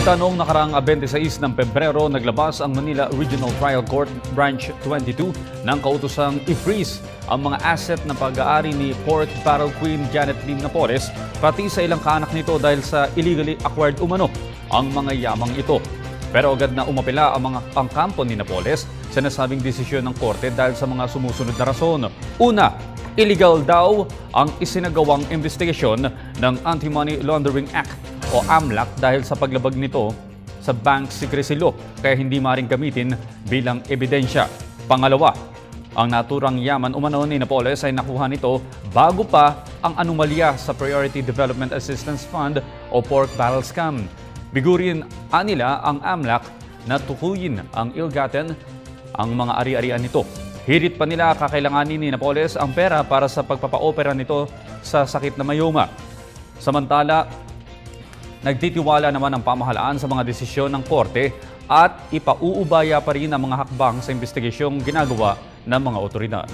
Samantala noong nakaraang 26 ng Pebrero, naglabas ang Manila Regional Trial Court Branch 22 ng kautosang i-freeze ang mga asset na pag-aari ni Pork Barrel Queen Janet Lim Napoles pati sa ilang kaanak nito dahil sa illegally acquired umano ang mga yamang ito. Pero agad na umapela ang mga pangkampo ni Napoles sa nasabing desisyon ng korte dahil sa mga sumusunod na rason. Una, illegal daw ang isinagawang investigasyon ng Anti-Money Laundering Act o AMLAC dahil sa paglabag nito sa Bank Secrecy Law kaya hindi maaaring gamitin bilang ebidensya. Pangalawa, ang naturang yaman umano ni Napoles ay nakuha nito bago pa ang anomalya sa Priority Development Assistance Fund o Pork Barrel Scam. Bigurin nila ang AMLAC na tukuyin ang ill-gotten ang mga ari-arian nito. Hirit pa nila kakailanganin ni Napoles ang pera para sa pagpapa-opera nito sa sakit na mayoma. Samantala, nagtitiwala naman ang pamahalaan sa mga desisyon ng korte at ipauubaya pa rin ang mga hakbang sa investigasyong ginagawa ng mga otoridad.